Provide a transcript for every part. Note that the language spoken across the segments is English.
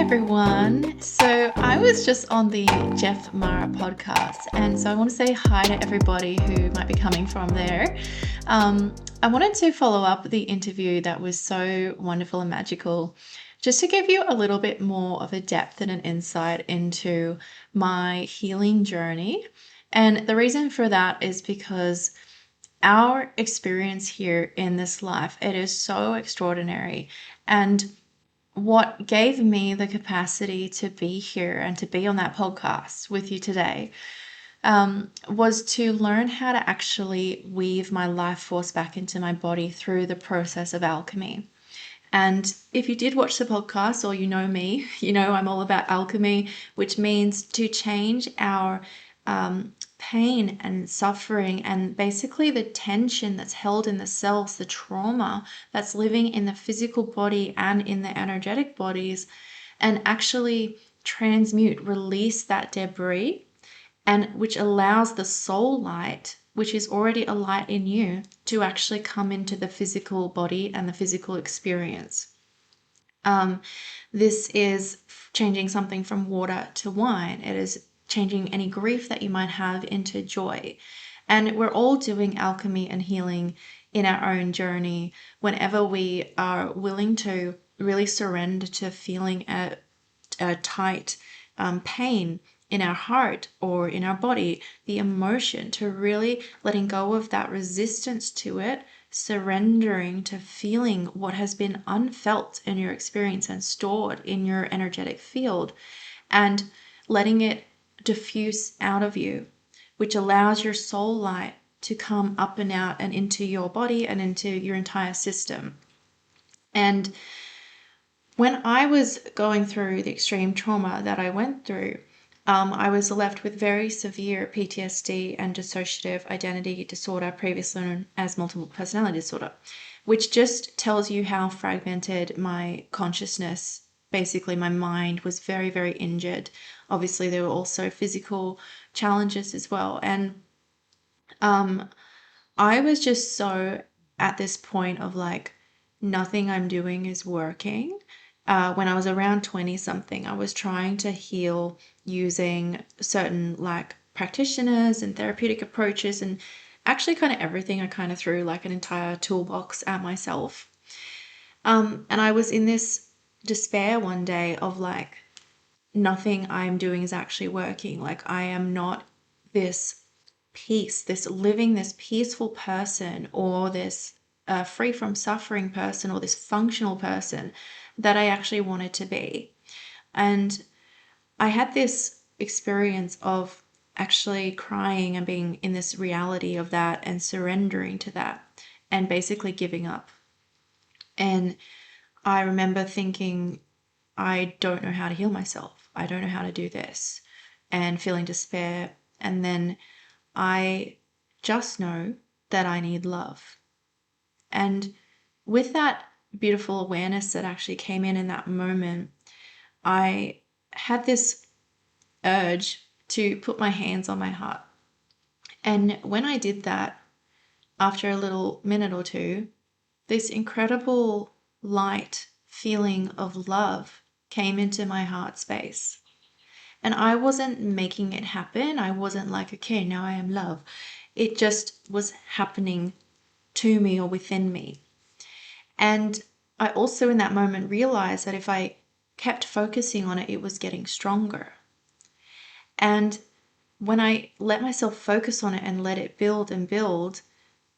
everyone. So I was just on the Jeff Mara podcast, and so I want to say hi to everybody who might be coming from there. I wanted to follow up the interview that was so wonderful and magical, just to give you a little bit more of a depth and an insight into my healing journey. And the reason for that is because our experience here in this life, it is so extraordinary. And what gave me the capacity to be here and to be on that podcast with you today was to learn how to actually weave my life force back into my body through the process of alchemy. And if you did watch the podcast or you know me, you know I'm all about alchemy, which means to change our pain and suffering and basically the tension that's held in the cells, the trauma that's living in the physical body and in the energetic bodies, and actually transmute, release that debris, and which allows the soul light, which is already a light in you, to actually come into the physical body and the physical experience. This is changing something from water to wine. It is changing any grief that you might have into joy. And we're all doing alchemy and healing in our own journey whenever we are willing to really surrender to feeling a tight pain in our heart or in our body, the emotion, to really letting go of that resistance to it, surrendering to feeling what has been unfelt in your experience and stored in your energetic field, and letting it diffuse out of you, which allows your soul light to come up and out and into your body and into your entire system. And when I was going through the extreme trauma that I went through, I was left with very severe PTSD and dissociative identity disorder, previously known as multiple personality disorder, which just tells you how fragmented my consciousness, basically my mind, was very, very injured. Obviously, there were also physical challenges as well. And I was just so at this point of like, nothing I'm doing is working. When I was around 20 something, I was trying to heal using certain like practitioners and therapeutic approaches, and actually kind of everything. I kind of threw like an entire toolbox at myself. And I was in this despair one day of like, nothing I'm doing is actually working. Like, I am not this peace, this living, this peaceful person, or this free from suffering person, or this functional person that I actually wanted to be. And I had this experience of actually crying and being in this reality of that and surrendering to that and basically giving up. And I remember thinking, I don't know how to heal myself. I don't know how to do this, and feeling despair. And then I just know that I need love. And with that beautiful awareness that actually came in that moment, I had this urge to put my hands on my heart. And when I did that, after a little minute or two, this incredible light feeling of love came into my heart space. And I wasn't making it happen. I wasn't like, okay, now I am love. It just was happening to me or within me. And I also in that moment realized that if I kept focusing on it, it was getting stronger. And when I let myself focus on it and let it build and build,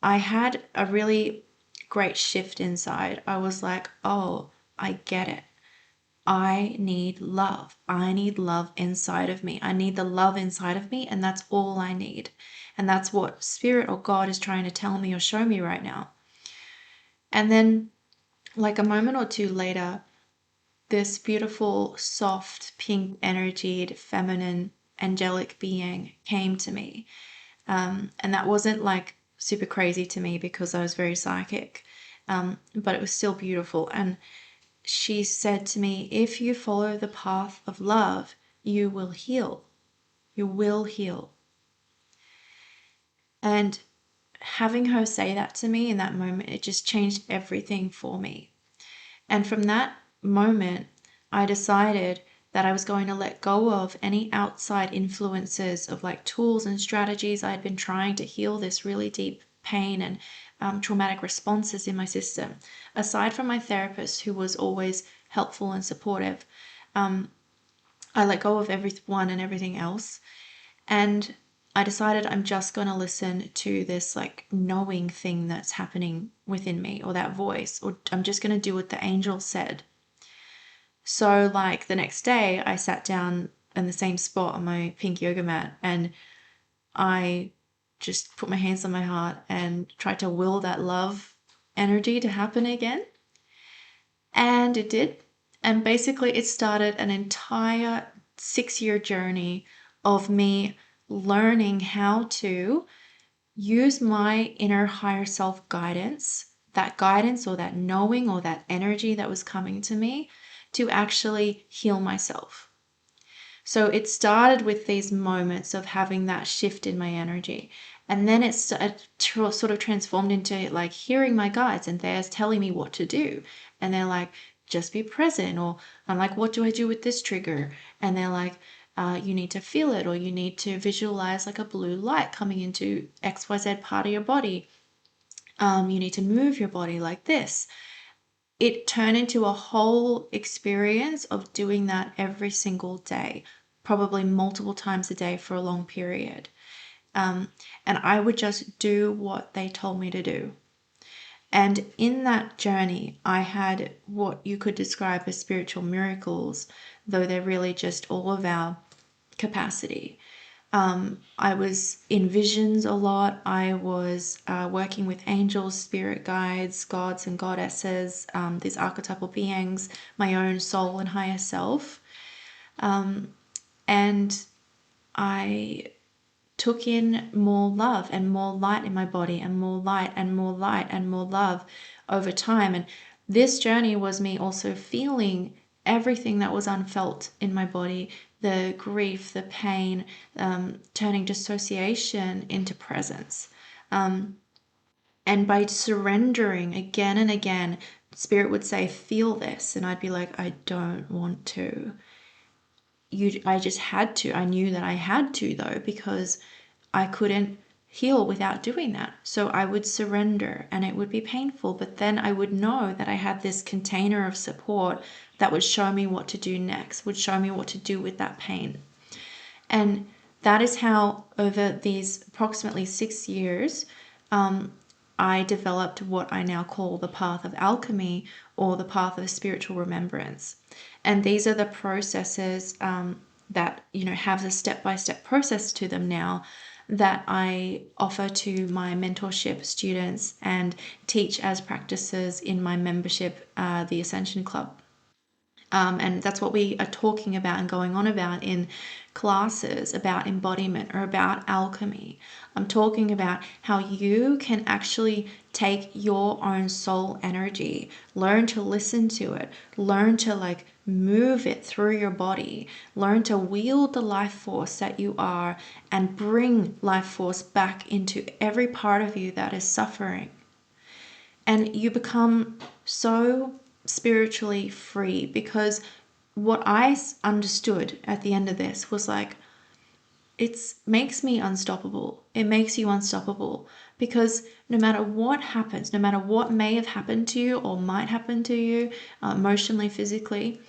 I had a really great shift inside. I was like, oh, I get it. I need love. I need love inside of me. I need the love inside of me, and that's all I need. And that's what Spirit or God is trying to tell me or show me right now. And then, like a moment or two later, this beautiful, soft, pink energied, feminine, angelic being came to me. And that wasn't like super crazy to me because I was very psychic, but it was still beautiful. And she said to me, if you follow the path of love, you will heal. You will heal. And having her say that to me in that moment, it just changed everything for me. And from that moment, I decided that I was going to let go of any outside influences of like tools and strategies. I had been trying to heal this really deep pain and traumatic responses in my system. Aside from my therapist, who was always helpful and supportive, I let go of everyone and everything else. And I decided I'm just going to listen to this like knowing thing that's happening within me, or that voice, or I'm just going to do what the angel said. So, like the next day, I sat down in the same spot on my pink yoga mat and I just put my hands on my heart and tried to will that love energy to happen again. And it did. And basically, it started an entire 6-year journey of me learning how to use my inner higher self guidance or that knowing or that energy that was coming to me to actually heal myself. So it started with these moments of having that shift in my energy. And then it sort of transformed into like hearing my guides, and they're telling me what to do. And they're like, just be present. Or I'm like, what do I do with this trigger? And they're like, you need to feel it, or you need to visualize like a blue light coming into XYZ part of your body. You need to move your body like this. It turned into a whole experience of doing that every single day, probably multiple times a day for a long period. And I would just do what they told me to do. And in that journey, I had what you could describe as spiritual miracles, though they're really just all of our capacity. I was in visions a lot. I was working with angels, spirit guides, gods and goddesses, these archetypal beings, my own soul and higher self. And I took in more love and more light in my body, and more light and more light and more love over time. And this journey was me also feeling everything that was unfelt in my body, the grief, the pain, turning dissociation into presence. And by surrendering again and again, Spirit would say, feel this. And I'd be like, I don't want to. I just had to. I knew that I had to, though, because I couldn't heal without doing that. So I would surrender, and it would be painful, but then I would know that I had this container of support that would show me what to do next, would show me what to do with that pain. And that is how, over these approximately 6 years, I developed what I now call the path of alchemy, or the path of spiritual remembrance. And these are the processes that, have a step-by-step process to them now, that I offer to my mentorship students and teach as practices in my membership, the Ascension Club. And that's what we are talking about and going on about in classes about embodiment or about alchemy. I'm talking about how you can actually take your own soul energy, learn to listen to it, learn to like move it through your body, learn to wield the life force that you are, and bring life force back into every part of you that is suffering. And you become so spiritually free, because what I understood at the end of this was like, it makes me unstoppable. It makes you unstoppable, because no matter what happens, no matter what may have happened to you or might happen to you, emotionally, physically,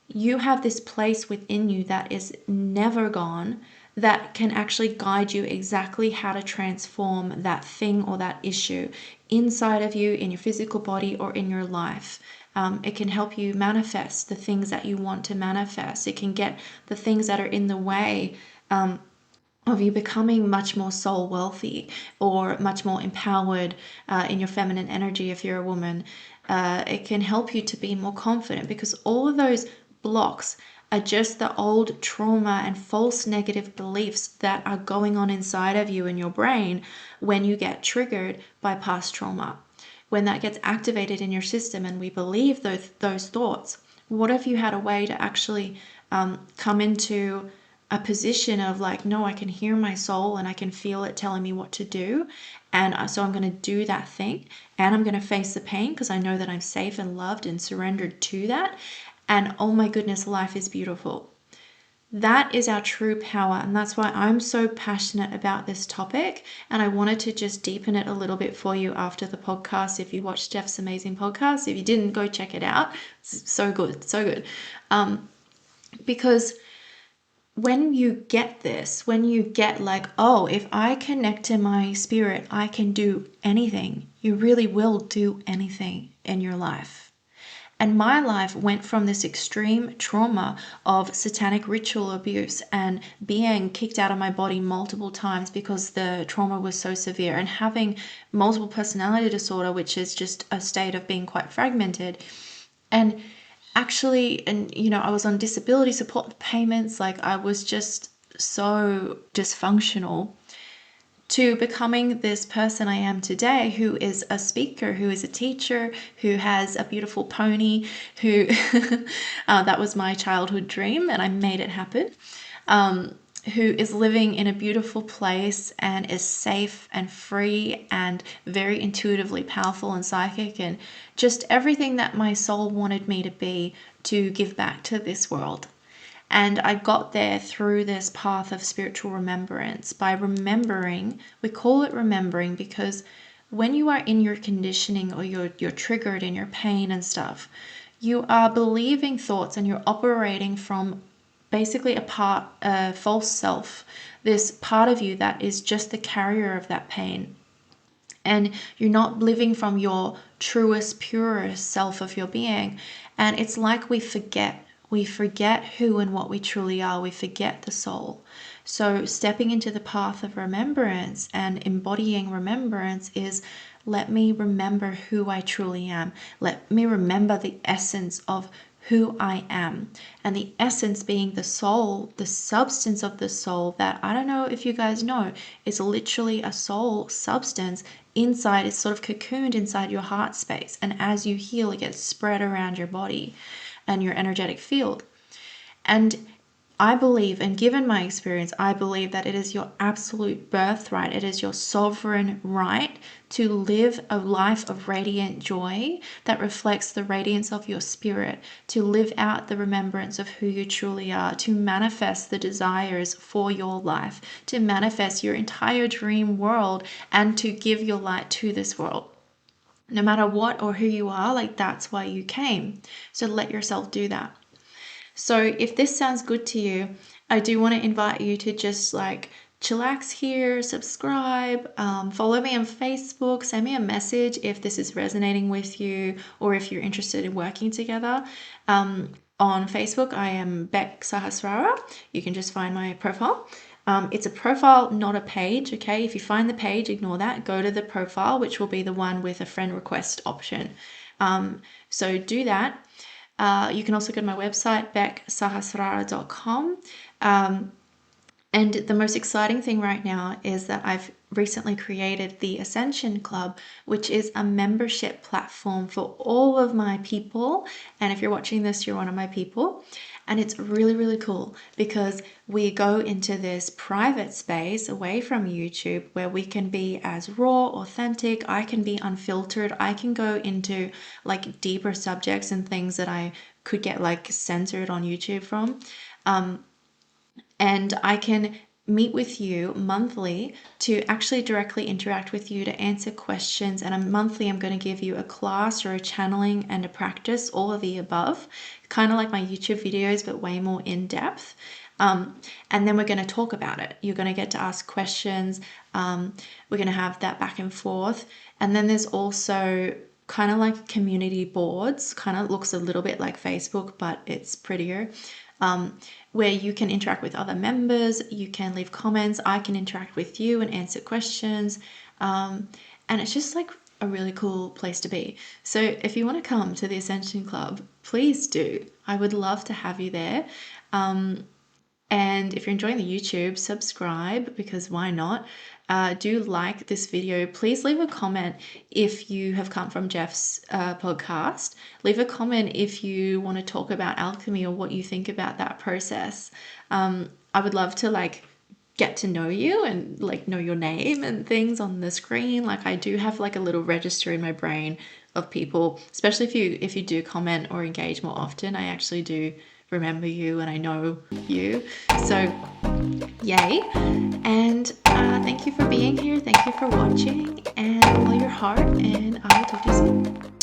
you have this place within you that is never gone, that can actually guide you exactly how to transform that thing or that issue inside of you, in your physical body or in your life. It can help you manifest the things that you want to manifest. It can get the things that are in the way of you becoming much more soul wealthy, or much more empowered in your feminine energy if you're a woman. It can help you to be more confident, because all of those blocks are just the old trauma and false negative beliefs that are going on inside of you in your brain when you get triggered by past trauma. When that gets activated in your system and we believe those thoughts, what if you had a way to actually come into a position of like, no, I can hear my soul and I can feel it telling me what to do. And so I'm going to do that thing, and I'm going to face the pain because I know that I'm safe and loved and surrendered to that. and oh my goodness, life is beautiful. That is our true power, and that's why I'm so passionate about this topic. And I wanted to just deepen it a little bit for you after the podcast. If you watched Jeff's amazing podcast, if you didn't, go check it out. It's so good, so good. Because when you get this, when you get like, oh, if I connect to my spirit, I can do anything. You really will do anything in your life. And my life went from this extreme trauma of satanic ritual abuse and being kicked out of my body multiple times because the trauma was so severe, and having multiple personality disorder, which is just a state of being quite fragmented. And actually, and I was on disability support payments, like I was just so dysfunctional, to becoming this person I am today, who is a speaker, who is a teacher, who has a beautiful pony, who that was my childhood dream and I made it happen, who is living in a beautiful place and is safe and free and very intuitively powerful and psychic, and just everything that my soul wanted me to be, to give back to this world. And I got there through this path of spiritual remembrance. By remembering, we call it remembering because when you are in your conditioning, or you're triggered in your pain and stuff, you are believing thoughts and you're operating from basically a false self, this part of you that is just the carrier of that pain. And you're not living from your truest, purest self of your being. And it's like we forget who and what we truly are. We forget the soul. So stepping into the path of remembrance and embodying remembrance is, let me remember who I truly am. Let me remember the essence of who I am. And the essence being the soul, the substance of the soul, that, I don't know if you guys know, is literally a soul substance inside. It's sort of cocooned inside your heart space. And as you heal, it gets spread around your body and your energetic field. And I believe, and given my experience, I believe that it is your absolute birthright. It is your sovereign right to live a life of radiant joy that reflects the radiance of your spirit, to live out the remembrance of who you truly are, to manifest the desires for your life, to manifest your entire dream world, and to give your light to this world. No matter what or who you are, like, that's why you came. So let yourself do that. So if this sounds good to you, I do want to invite you to just like chillax here, subscribe, follow me on Facebook, send me a message if this is resonating with you, or if you're interested in working together. On Facebook, I am Becc Sahasrara. You can just find my profile. It's a profile, not a page, okay? If you find the page, ignore that. Go to the profile, which will be the one with a friend request option. So do that. You can also go to my website, becsahasrara.com. And the most exciting thing right now is that I've recently created the Ascension Club, which is a membership platform for all of my people. And if you're watching this, you're one of my people. And it's really, really cool because we go into this private space away from YouTube where we can be as raw, authentic. I can be unfiltered. I can go into like deeper subjects and things that I could get like censored on YouTube from. And I can meet with you monthly to actually directly interact with you, to answer questions. And monthly, I'm going to give you a class or a channeling and a practice, all of the above, kind of like my YouTube videos, but way more in depth. And then we're going to talk about it. You're going to get to ask questions. We're going to have that back and forth. And then there's also kind of like community boards, kind of looks a little bit like Facebook, but it's prettier. Where you can interact with other members, you can leave comments, I can interact with you and answer questions. And it's just like a really cool place to be. So if you want to come to the Ascension Club, please do. I would love to have you there. And if you're enjoying the YouTube, subscribe, because why not? Do like this video. Please leave a comment if you have come from Jeff's podcast. Leave a comment if you want to talk about alchemy or what you think about that process. I would love to like get to know you and like know your name and things on the screen. Like I do have like a little register in my brain of people, especially if you do comment or engage more often. I actually do remember you and I know you. So yay. And thank you for being here. Thank you for watching, and follow your heart, and I will talk to you soon.